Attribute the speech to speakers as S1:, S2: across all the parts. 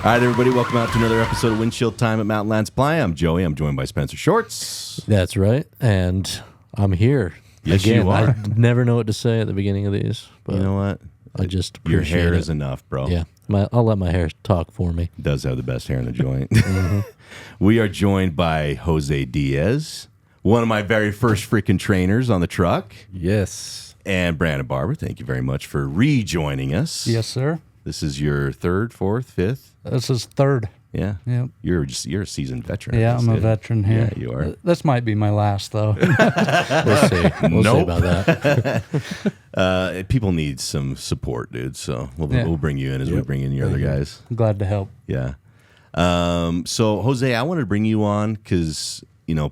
S1: All right, everybody, welcome out to another episode of Windshield Time at Mountainland Supply. I'm Joey. I'm joined by Spencer Shorts.
S2: That's right, and I'm here.
S1: Yes,
S2: again.
S1: you are.
S2: I never know what to say at the beginning of these, but
S1: You know what?
S2: I just
S1: Your
S2: appreciate
S1: hair
S2: it.
S1: is enough, bro.
S2: Yeah, I'll let my hair talk for me.
S1: It does have the best hair in the joint. We are joined by Jose Diaz, one of my very first freaking trainers on the truck,
S3: Yes.
S1: and Brandon Barber. Thank you very much for rejoining us.
S4: Yes, sir.
S1: This is your third, fourth, fifth.
S4: This is third.
S1: Yeah.
S4: Yep.
S1: You're a seasoned veteran.
S4: Yeah,
S1: I guess,
S4: I'm a
S1: dude.
S4: veteran here.
S1: Yeah, you are.
S4: This might be my last, though.
S2: We'll see. We'll see
S1: Nope.
S2: about that.
S1: People need some support, dude. So we'll bring you in as we bring in your other guys.
S4: I'm glad to help.
S1: Yeah. So Jose, I wanted to bring you on because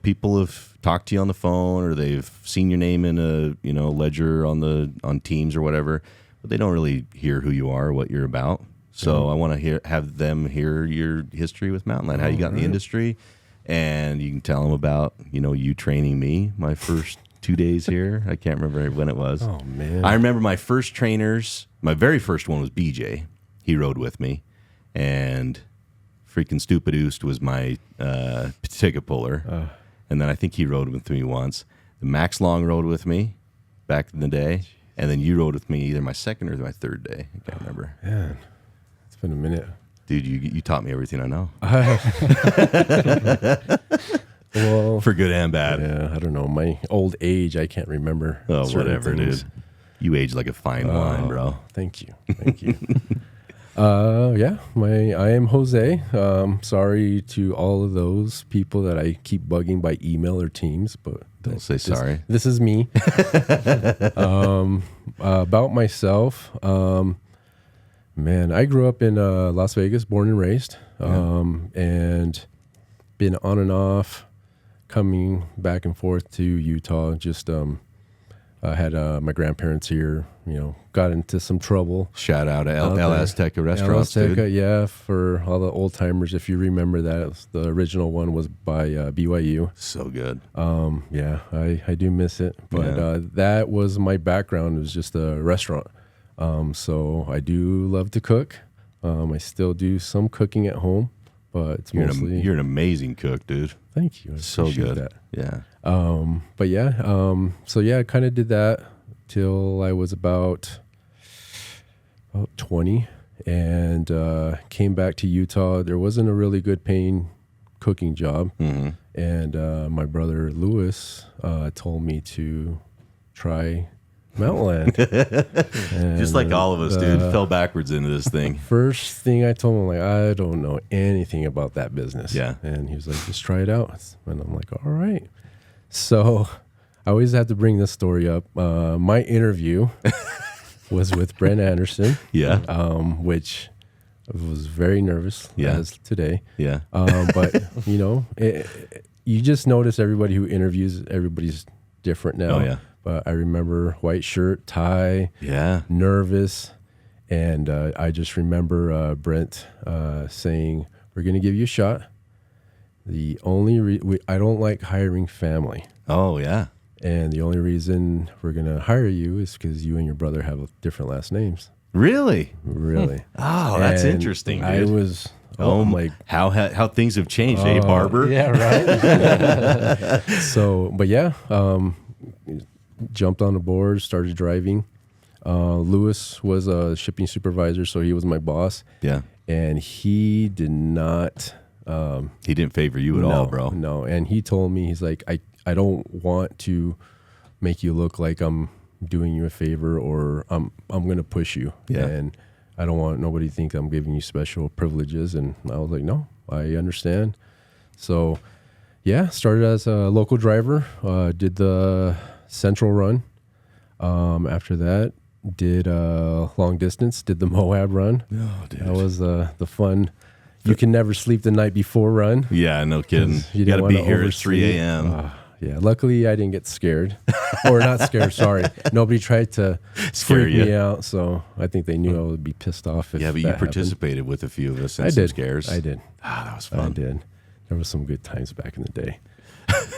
S1: people have talked to you on the phone or they've seen your name in a ledger on Teams or whatever, but they don't really hear who you are, what you're about. So I want to have them hear your history with Mountainland, how you got in the industry, and you can tell them about you training me my first 2 days here. I can't remember when it was.
S3: Oh, man.
S1: I remember my first trainers. My very first one was BJ. He rode with me, and freaking Stupid Oost was my ticket puller. And then I think he rode with me once. The Max Long rode with me back in the day, and then you rode with me either my second or my third day. I can't remember.
S3: Man, it's been a minute.
S1: Dude, you taught me everything I know.
S3: Well,
S1: For good and bad.
S3: yeah, I don't know. My old age, I can't remember.
S1: Oh,
S3: certain
S1: whatever,
S3: things.
S1: dude. You age like a fine wine, bro.
S3: Thank you. Thank you. Yeah, I am Jose. Sorry to all of those people that I keep bugging by email or Teams, but
S1: Don't say sorry.
S3: This is me. About myself, man, I grew up in Las Vegas, born and raised, and been on and off, coming back and forth to Utah. Just I had my grandparents here. Got into some trouble.
S1: Shout out to El
S3: there.
S1: Azteca Restaurants,
S3: El Azteca,
S1: dude.
S3: yeah, for all the old timers. If you remember that, it was the original one was by BYU.
S1: So good.
S3: Yeah, I do miss it. But that was my background. It was just a restaurant. So I do love to cook. I still do some cooking at home, but it's mostly.
S1: You're an amazing cook, dude.
S3: Thank you. I
S1: So
S3: appreciate
S1: good.
S3: that.
S1: Yeah.
S3: But yeah, so yeah, I kind of did that till I was about 20 and came back to Utah. There wasn't a really good paying cooking job.
S1: Mm-hmm.
S3: And my brother Lewis told me to try Mountainland.
S1: Just like all of us, dude. Fell backwards into this thing.
S3: First thing I told him, like, I don't know anything about that business.
S1: Yeah.
S3: And he was like, just try it out. And I'm like, all right. So I always have to bring this story up. My interview was with Brent Anderson.
S1: Yeah.
S3: Which I was very nervous as today.
S1: Yeah.
S3: But, you just notice everybody who interviews, everybody's different now.
S1: Oh, yeah.
S3: But I remember white shirt, tie,
S1: Yeah.
S3: nervous. And I just remember Brent saying, we're going to give you a shot. The only I don't like hiring family.
S1: Oh, yeah.
S3: And the only reason we're going to hire you is because you and your brother have different last names.
S1: Really?
S3: Really.
S1: Oh, that's
S3: And
S1: interesting, dude.
S3: I was,
S1: I'm
S3: like,
S1: how things have changed, eh, Barber?
S4: Yeah, right.
S3: so, but yeah, jumped on the board, started driving. Lewis was a shipping supervisor, so he was my boss.
S1: Yeah.
S3: And he did not.
S1: He didn't favor you at all, bro.
S3: No, and he told me, he's like, I don't want to make you look like I'm doing you a favor or I'm going to push you.
S1: Yeah.
S3: And I don't want nobody to think I'm giving you special privileges. And I was like, no, I understand. So, yeah, started as a local driver, did the Central Run. After that, did long distance, did the Moab Run.
S1: Oh, dude.
S3: That was the fun. You can never sleep the night before run.
S1: Yeah, no kidding. You
S3: didn't
S1: got to be
S3: wanna
S1: here at
S3: oversleep.
S1: 3 a.m.
S3: Yeah, luckily I didn't get scared. Or not scared, sorry. Nobody tried to
S1: Scare
S3: freak
S1: you.
S3: me out, so I think they knew I would be pissed off if
S1: Yeah, but you
S3: that happened.
S1: participated with a few of us in
S3: I
S1: some
S3: did.
S1: scares.
S3: I did.
S1: Ah, that was
S3: I
S1: fun.
S3: did. There was some good times back in the day.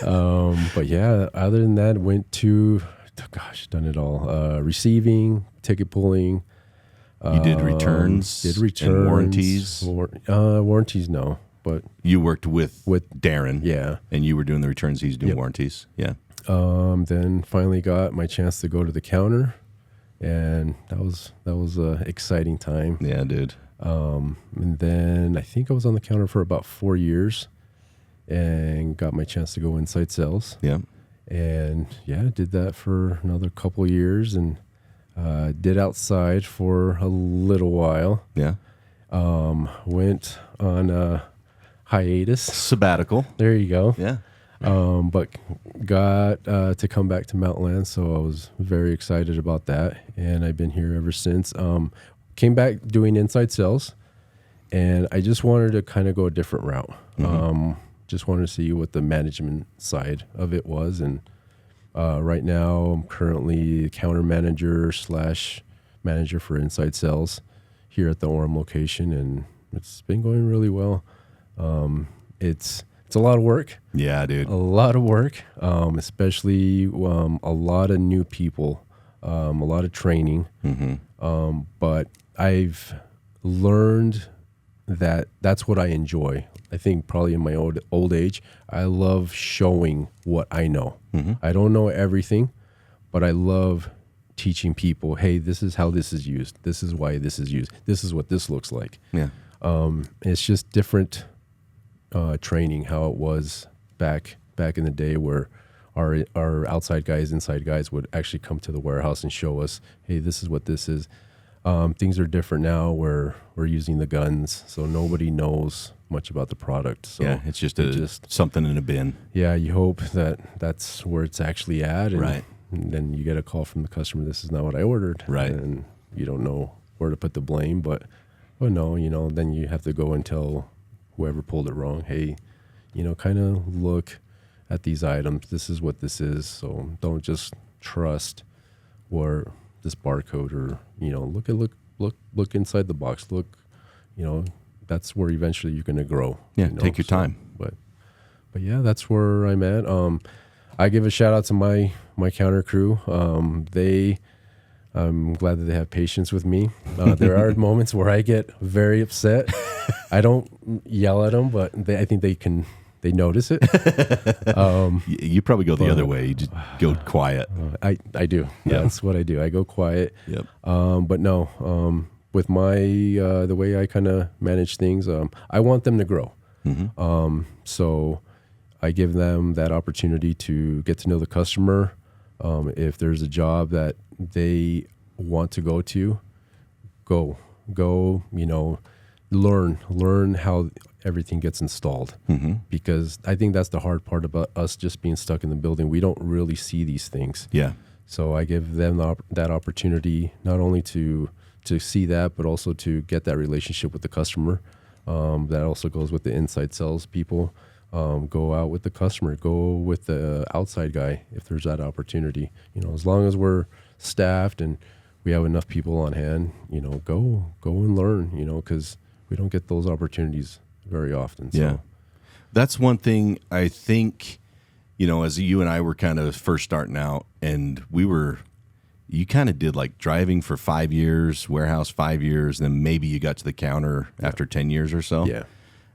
S3: But yeah, other than that, went to, done it all. Receiving, ticket pulling,
S1: You did returns,
S3: Did returns,
S1: and warranties.
S3: Warranties, no, but
S1: You worked with
S3: With-
S1: Darren,
S3: yeah.
S1: and you were doing the returns. He's doing
S3: Yep.
S1: warranties. Yeah,
S3: Then finally got my chance to go to the counter, and that was a exciting time.
S1: yeah, dude.
S3: And then I think I was on the counter for about 4 years, and got my chance to go inside sales.
S1: Yeah,
S3: And yeah, did that for another couple years, and did outside for a little while.
S1: yeah.
S3: Went on a hiatus.
S1: Sabbatical.
S3: There you go.
S1: Yeah,
S3: But got to come back to Mountainland, so I was very excited about that, and I've been here ever since. Came back doing inside sales, and I just wanted to kind of go a different route. Just wanted to see what the management side of it was, and right now I'm currently counter manager / manager for inside sales here at the Orem location, and it's been going really well. It's a lot of work.
S1: yeah, dude.
S3: A lot of work, especially a lot of new people, a lot of training. But I've learned that that's what I enjoy. I think probably in my old age, I love showing what I know. I don't know everything, but I love teaching people, hey, this is how this is used. This is why this is used. This is what this looks like.
S1: Yeah,
S3: It's just different training how it was back in the day, where our outside guys, inside guys would actually come to the warehouse and show us, hey, this is what this is. Things are different now, where we're using the guns, so nobody knows much about the product. So
S1: yeah. It's just something in a bin.
S3: yeah, you hope that that's where it's actually at, and,
S1: Right.
S3: and then you get a call from the customer, this is not what I ordered,
S1: Right.
S3: and you don't know where to put the blame, but no, then you have to go and tell whoever pulled it wrong, hey, kind of look at these items, this is what this is, so don't just trust where this barcode, or look inside the box, look, that's where eventually you're going to grow.
S1: Yeah, take your time.
S3: But yeah, that's where I'm at. I give a shout out to my counter crew. I'm glad that they have patience with me. There are moments where I get very upset. I don't yell at them, but I think they notice it.
S1: You probably go the other way. You just go quiet.
S3: I do.
S1: Yeah.
S3: That's what I do. I go quiet.
S1: Yep.
S3: But no, with my the way I kind of manage things, I want them to grow. So I give them that opportunity to get to know the customer. If there's a job that they want to go to, go, learn how everything gets installed. Because I think that's the hard part about us just being stuck in the building. We don't really see these things.
S1: Yeah.
S3: So I give them that opportunity, not only to see that, but also to get that relationship with the customer. That also goes with the inside sales people. Go out with the customer, go with the outside guy if there's that opportunity. As long as we're staffed and we have enough people on hand, go and learn, because we don't get those opportunities very often. So.
S1: Yeah. That's one thing I think, as you and I were kind of first starting out, and you kind of did like driving for 5 years, warehouse 5 years, then maybe you got to the counter after 10 years or so.
S3: Yeah.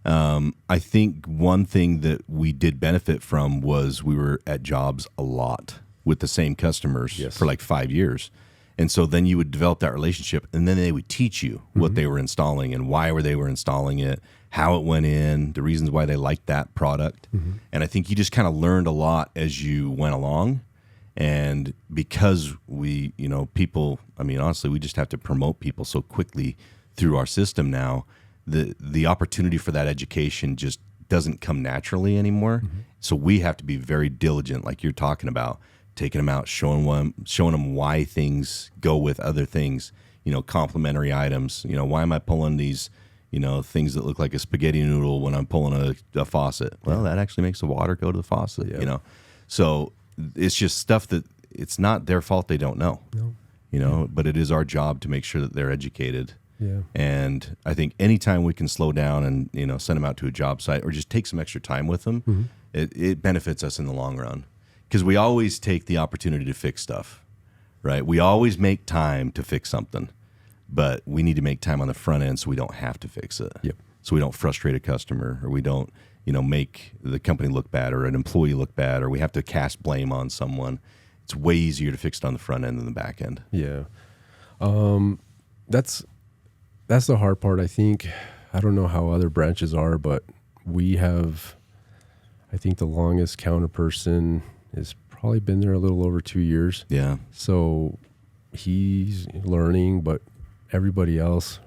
S1: I think one thing that we did benefit from was we were at jobs a lot with the same customers for like 5 years. And so then you would develop that relationship, and then they would teach you what they were installing and why they were installing it, how it went in, the reasons why they liked that product. And I think you just kind of learned a lot as you went along. And because we, people, honestly, we just have to promote people so quickly through our system now. The opportunity for that education just doesn't come naturally anymore. So we have to be very diligent, like you're talking about, taking them out, showing them why things go with other things, complementary items. Why am I pulling these, things that look like a spaghetti noodle when I'm pulling a faucet? Well, that actually makes the water go to the faucet, So it's just stuff that it's not their fault they don't know, but it is our job to make sure that they're educated.
S3: Yeah.
S1: And I think anytime we can slow down and, send them out to a job site or just take some extra time with them, it benefits us in the long run. Because we always take the opportunity to fix stuff, right? We always make time to fix something. but we need to make time on the front end so we don't have to fix it.
S3: Yep.
S1: So we don't frustrate a customer, or we don't, make the company look bad or an employee look bad, or we have to cast blame on someone. It's way easier to fix it on the front end than the back end.
S3: Yeah. That's the hard part, I think. I don't know how other branches are, but we have, I think the longest counter person has probably been there a little over 2 years.
S1: Yeah.
S3: So he's learning, but everybody else,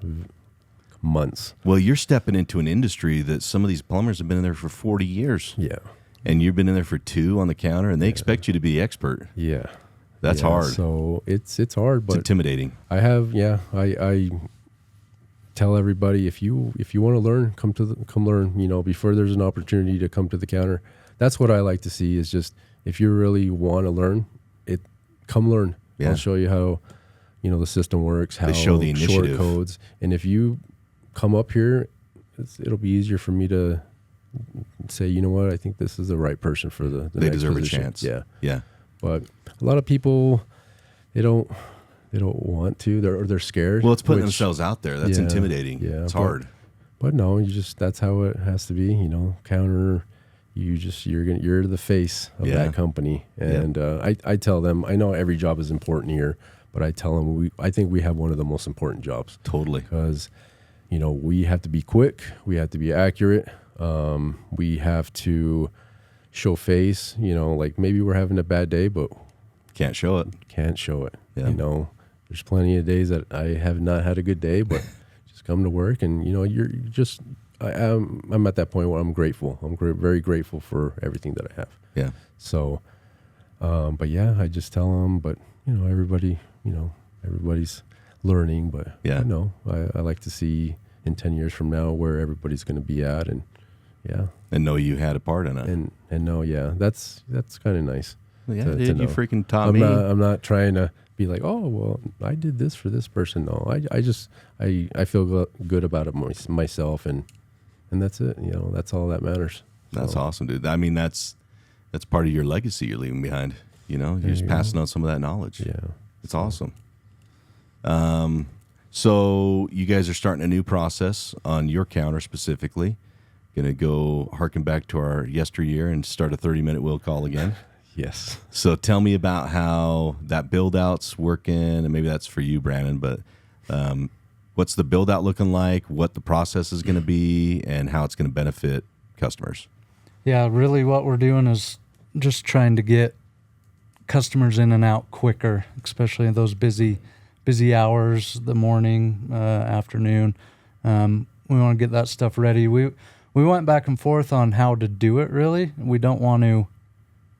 S3: months.
S1: Well, you're stepping into an industry that some of these plumbers have been in there for 40 years.
S3: Yeah.
S1: And you've been in there for 2 on the counter, and they expect you to be expert.
S3: Yeah.
S1: That's hard.
S3: So it's hard, but
S1: it's intimidating.
S3: I tell everybody, if you want to learn, come learn, before there's an opportunity to come to the counter. That's what I like to see, is just, if you really want to learn it, come learn.
S1: Yeah.
S3: I'll show you how, the system works, how
S1: They show the
S3: short
S1: initiative.
S3: codes. And if you come up here, it'll be easier for me to say, you know what, I think this is the right person for the
S1: They
S3: next
S1: deserve
S3: position.
S1: a chance.
S3: Yeah.
S1: Yeah.
S3: But a lot of people, they don't want to. They're scared.
S1: Well, it's putting
S3: which-
S1: themselves out there. That's
S3: Yeah,
S1: intimidating.
S3: yeah,
S1: It's
S3: but-
S1: hard.
S3: But no, that's how it has to be. Counter. You're the face of
S1: Yeah.
S3: that company, and I tell them, I know every job is important here, but I tell them I think we have one of the most important jobs.
S1: Totally.
S3: Because we have to be quick, we have to be accurate, we have to show face. Like maybe we're having a bad day, but
S1: Can't show it.
S3: can't show it.
S1: Yeah.
S3: There's plenty of days that I have not had a good day, but just come to work, and you're just. I'm at that point where I'm grateful. I'm very grateful for everything that I have.
S1: Yeah.
S3: So, but yeah, I just tell them. But everybody, everybody's learning. But
S1: Yeah.
S3: I like to see in 10 years from now where everybody's going to be at, and yeah,
S1: And know you had a part in it.
S3: and no, yeah, that's kind of nice.
S1: Yeah,
S3: to
S1: dude, you
S3: know.
S1: freaking taught
S3: I'm
S1: me.
S3: I'm not trying to be like, oh, well, I did this for this person. No, I feel good about it myself, and that's it. That's all that matters.
S1: That's
S3: So,
S1: awesome, dude. I mean, that's part of your legacy you're leaving behind. You're just
S3: you
S1: passing on some of that knowledge.
S3: Yeah.
S1: It's awesome. So you guys are starting a new process on your counter specifically. Going to go harken back to our yesteryear and start a 30-minute will call again.
S3: Yes.
S1: So tell me about how that build-out's working, and maybe that's for you, Brandon, but what's the build-out looking like, what the process is going to be, and how it's going to benefit customers?
S4: Yeah, really what we're doing is just trying to get customers in and out quicker, especially in those busy hours, the morning, afternoon. We want to get that stuff ready. We went back and forth on how to do it, really. We don't want to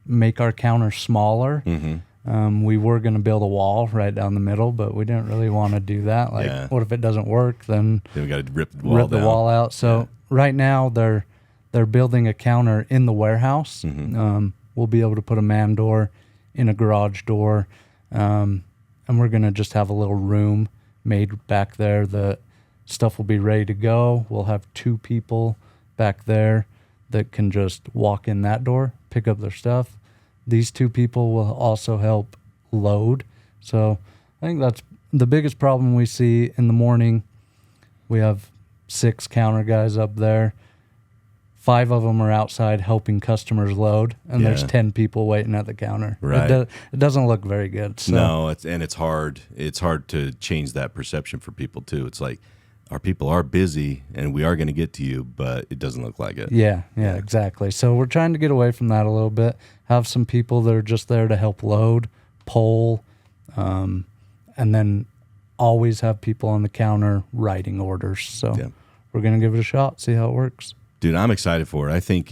S4: make our counter smaller.
S1: Mm-hmm.
S4: We were going to build a wall right down the middle, but we didn't really want to do that. Like,
S1: Yeah.
S4: what if it doesn't work? Then
S1: Then we got to rip the wall down.
S4: out. So right now they're building a counter in the warehouse.
S1: Mm-hmm.
S4: We'll be able to put a man door in a garage door, and we're going to just have a little room made back there. The stuff will be ready to go. We'll have 2 people back there that can just walk in that door, pick up their stuff. These 2 people will also help load. So I think that's the biggest problem we see in the morning. We have 6 counter guys up there. 5 of them are outside helping customers load, and there's
S1: Yeah.
S4: 10 people waiting at the counter.
S1: Right.
S4: It doesn't look very good. So.
S1: No, it's hard. It's hard to change that perception for people too. It's like our people are busy and we are going to get to you, but it doesn't look like it.
S4: Yeah, exactly. So we're trying to get away from that a little bit. Have some people that are just there to help load, pull, and then always have people on the counter writing orders. So
S1: Yeah.
S4: we're going to give it a shot, see how it works.
S1: Dude, I'm excited for it. I think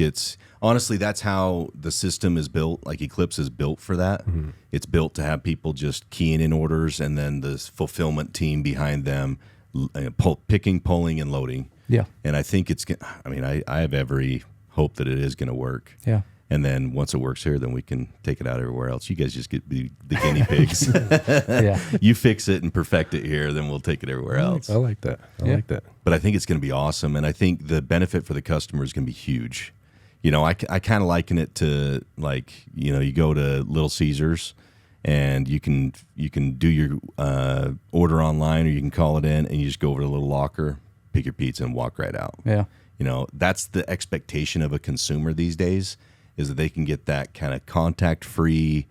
S1: honestly, that's how the system is built. Like Eclipse is built for that.
S3: Mm-hmm.
S1: It's built to have people just keying in orders and then the fulfillment team behind them picking, pulling, and loading.
S4: Yeah.
S1: And I think I have every hope that it is going to work.
S4: Yeah.
S1: And then once it works here, then we can take it out everywhere else. You guys just get the guinea pigs.
S4: Yeah.
S1: You fix it and perfect it here, then we'll take it everywhere else.
S3: I like that. I
S4: Yeah.
S3: like that.
S1: But I think it's going to be awesome, and I think the benefit for the customer is going to be huge. I kind of liken it to, like, you go to Little Caesars, and you can do your order online, or you can call it in, and you just go over to the little locker, pick your pizza, and walk right out.
S4: Yeah.
S1: You know, that's the expectation of a consumer these days, is that they can get that kind of contact-free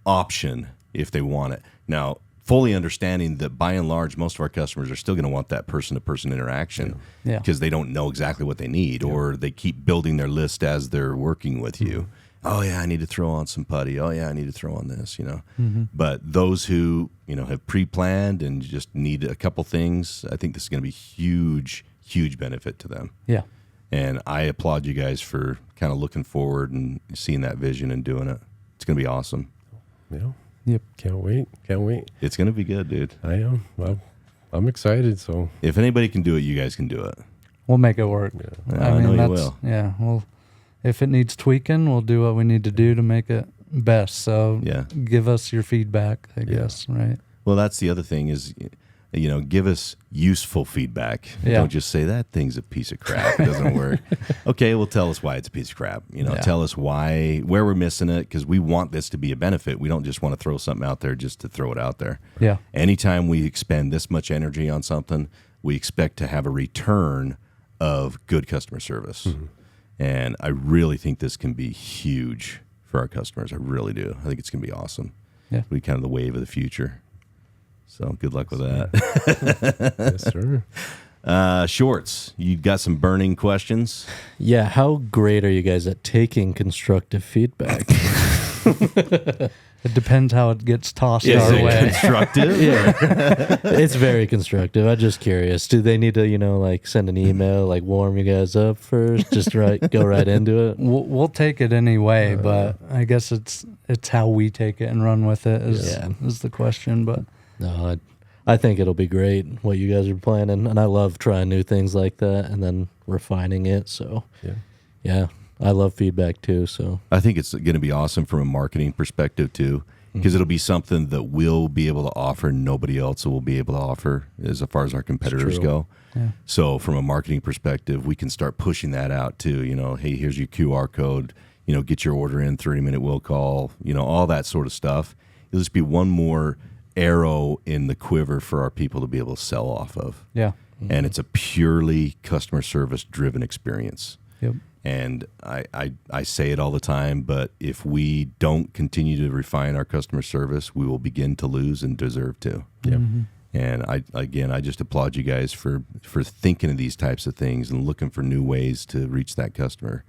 S1: option if they want it. Now, fully understanding that by and large, most of our customers are still going to want that person-to-person interaction because they don't know exactly what they need, or they keep building their list as they're working with you. Oh, yeah, I need to throw on some putty. Oh, yeah, I need to throw on this, you know. But those who, you know, have pre-planned and just need a couple things, I think this is going to be huge benefit to them.
S4: Yeah.
S1: And I applaud you guys for kind of looking forward and seeing that vision and doing it. It's going to be awesome.
S3: Yeah.
S4: Yep.
S3: Can't wait.
S1: It's going to be good, dude.
S3: I am. Well, I'm excited. So
S1: If anybody can do it, you guys can do it.
S4: We'll make it work.
S1: Yeah, I know you will.
S4: Yeah. Well, if it needs tweaking, we'll do what we need to do to make it best. So give us your feedback, I guess, right?
S1: Well, that's the other thing is, you know, give us useful feedback.
S4: Yeah.
S1: Don't just say that thing's a piece of crap. It doesn't work. Okay, well, tell us why it's a piece of crap. You know, tell us where we're missing it, because we want this to be a benefit. We don't just want to throw something out there just to throw it out there.
S4: Yeah.
S1: Anytime we expend this much energy on something, we expect to have a return of good customer service. And I really think this can be huge for our customers. I really do. I think it's going to be awesome.
S4: Yeah.
S1: It'll be kind of the wave of the future. So good luck with that.
S3: yes, sir.
S1: Shorts, you got some burning questions?
S2: Yeah, how great are you guys at taking constructive feedback?
S4: It depends how it gets tossed
S1: Is
S4: our
S1: it
S4: way.
S1: constructive?
S2: Yeah, it's very constructive. I'm just curious. Do they need to, you know, like send an email, like warm you guys up first, just go right into it?
S4: We'll take it anyway, but I guess it's how we take it and run with it is the question. But
S2: no, I think it'll be great what you guys are planning, and I love trying new things like that and then refining it. So yeah. I love feedback too. So
S1: I think it's going to be awesome from a marketing perspective too, because it'll be something that we'll be able to offer, nobody else will be able to offer as far as our competitors go.
S4: Yeah.
S1: So from a marketing perspective, we can start pushing that out too. You know, hey, here's your QR code. You know, get your order in, 30-minute will call. You know, all that sort of stuff. It'll just be one more arrow in the quiver for our people to be able to sell off of.
S4: yeah.
S1: And it's a purely customer service driven experience.
S4: Yep.
S1: And I say it all the time, but if we don't continue to refine our customer service, we will begin to lose and deserve to.
S3: Yep.
S1: And I just applaud you guys for thinking of these types of things and looking for new ways to reach that customer,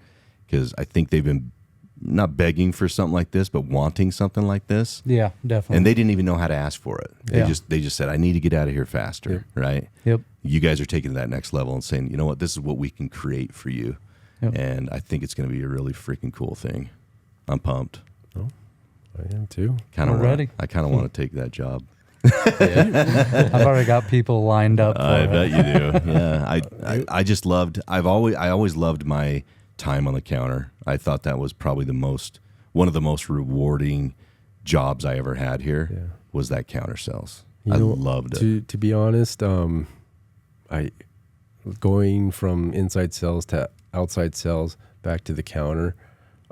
S1: because I think they've been not begging for something like this, but wanting something like this.
S4: Yeah, definitely.
S1: And they didn't even know how to ask for it.
S4: Yeah.
S1: They just said, I need to get out of here faster, right?
S4: Yep.
S1: You guys are taking to that next level and saying, you know what, this is what we can create for you.
S4: Yep.
S1: And I think it's going to be a really freaking cool thing. I'm pumped.
S3: Oh, I am too.
S4: We're ready.
S1: I kind of want to take that job.
S4: I've already got people lined up.
S1: I bet you do. Yeah. I just loved. I always loved my time on the counter. I thought that was probably one of the most rewarding jobs I ever had here.
S3: Yeah.
S1: Was that counter sales.
S3: You know,
S1: loved it.
S3: To be honest, I going from inside sales to outside sales back to the counter.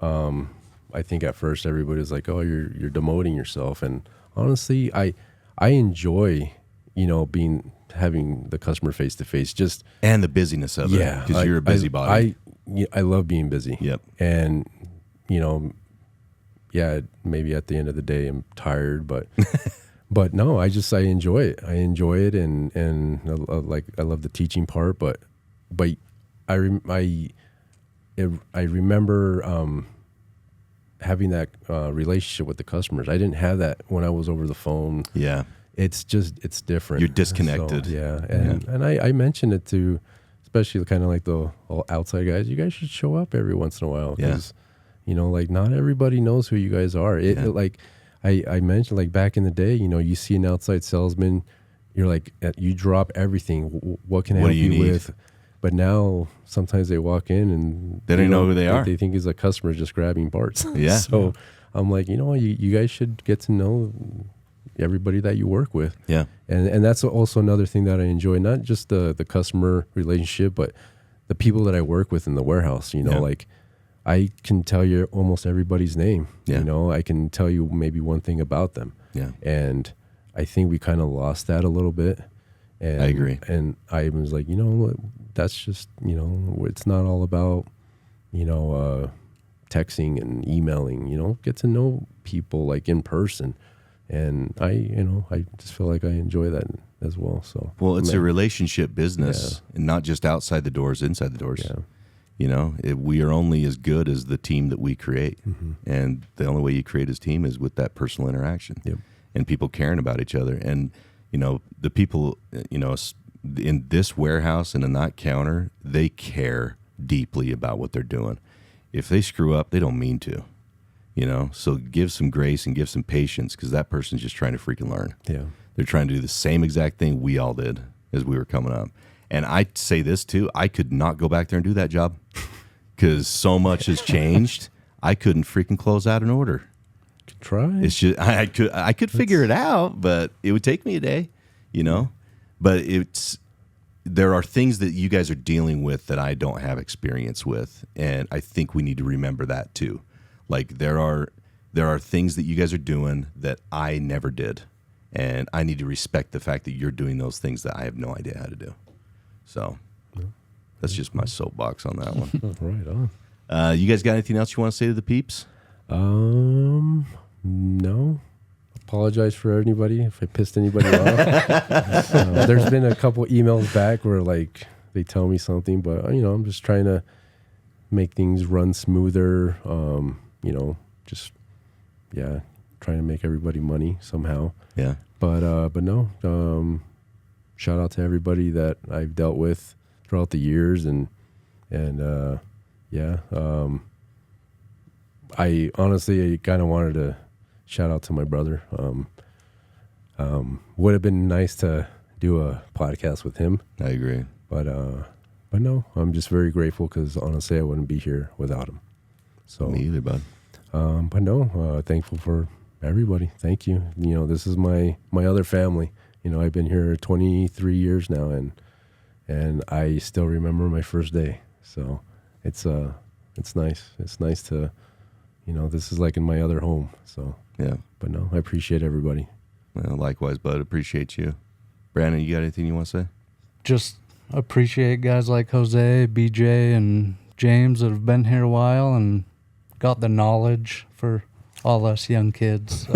S3: I think at first everybody was like, "Oh, you're demoting yourself," and honestly, I enjoy, you know, having the customer face to face, just
S1: and the busyness of it, because you're a busybody.
S3: I love being busy.
S1: Yep.
S3: And you know, yeah, maybe at the end of the day I'm tired, but but no, I enjoy it. I enjoy it, and I love the teaching part, but I remember having that relationship with the customers. I didn't have that when I was over the phone.
S1: Yeah.
S3: It's different.
S1: You're disconnected.
S3: So, yeah. And I mentioned it to, especially kind of like the all outside guys, you guys should show up every once in a while. Because, you know, like not everybody knows who you guys are. Like I mentioned, like back in the day, you know, you see an outside salesman, you're like, you drop everything. What can I help you with? But now sometimes they walk in and
S1: they don't know who they are.
S3: They think it's a customer just grabbing parts.
S1: Yeah.
S3: So I'm like, you know, you guys should get to know everybody that you work with.
S1: Yeah.
S3: And that's also another thing that I enjoy, not just the customer relationship, but the people that I work with in the warehouse. You know, like I can tell you almost everybody's name.
S1: Yeah.
S3: You know, I can tell you maybe one thing about them.
S1: Yeah.
S3: And I think we kind of lost that a little bit. And
S1: I agree.
S3: And I was like, you know what, that's just, you know, it's not all about, you know, texting and emailing, you know, get to know people like in person. And I just feel like I enjoy that as well. So,
S1: well, it's a relationship business, and not just outside the doors, inside the doors.
S3: Yeah.
S1: You know, we are only as good as the team that we create. And the only way you create a team is with that personal interaction and people caring about each other. And, you know, the people, you know, in this warehouse and in that counter, they care deeply about what they're doing. If they screw up, they don't mean to, you know, so give some grace and give some patience, because that person's just trying to freaking learn.
S3: Yeah.
S1: They're trying to do the same exact thing we all did as we were coming up. And I say this too, I could not go back there and do that job because so much has changed. I couldn't freaking close out an order.
S3: Could try.
S1: It's just I could figure it out, but it would take me a day, you know. But there are things that you guys are dealing with that I don't have experience with, and I think we need to remember that too. Like there are things that you guys are doing that I never did, and I need to respect the fact that you're doing those things that I have no idea how to do. So that's just my soapbox on that one.
S3: Right on.
S1: You guys got anything else you want to say to the peeps?
S3: No. Apologize for anybody if I pissed anybody off. There's been a couple emails back where like they tell me something, but you know, I'm just trying to make things run smoother. You know, just trying to make everybody money somehow.
S1: Yeah. But
S3: no. Shout out to everybody that I've dealt with throughout the years, and I honestly kind of wanted to shout out to my brother. Would have been nice to do a podcast with him.
S1: I agree.
S3: But no, I'm just very grateful because honestly, I wouldn't be here without him. So
S1: Me either, bud.
S3: But no, thankful for everybody. Thank you. You know, this is my other family. You know, I've been here 23 years now, and I still remember my first day. So it's nice. It's nice to, you know, this is like in my other home. So
S1: yeah.
S3: But no, I appreciate everybody.
S1: Well, likewise, bud. Appreciate you. Brandon, you got anything you want to say?
S4: Just appreciate guys like Jose, BJ, and James that have been here a while and got the knowledge for all us young kids. So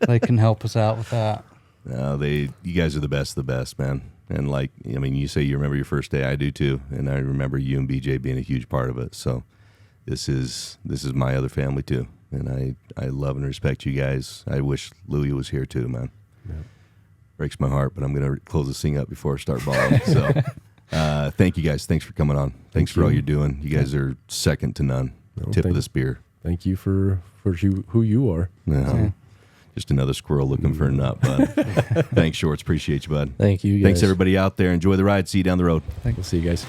S4: they can help us out with that.
S1: No, you guys are the best, man. And like, I mean, you say you remember your first day. I do too, and I remember you and BJ being a huge part of it. So this is my other family too, and I love and respect you guys. I wish Louie was here too, man.
S3: Yeah.
S1: Breaks my heart, but I'm gonna close this thing up before I start bawling. So thank you guys. Thanks for coming on. Thanks for all you're doing. You guys are second to none. Tip of the spear.
S3: Thank you for who you are.
S1: Yeah. Just another squirrel looking for a nut, bud. Thanks, Shorts. Appreciate you, bud.
S2: Thank you, guys.
S1: Thanks, everybody out there. Enjoy the ride. See you down the road.
S3: We'll see you guys.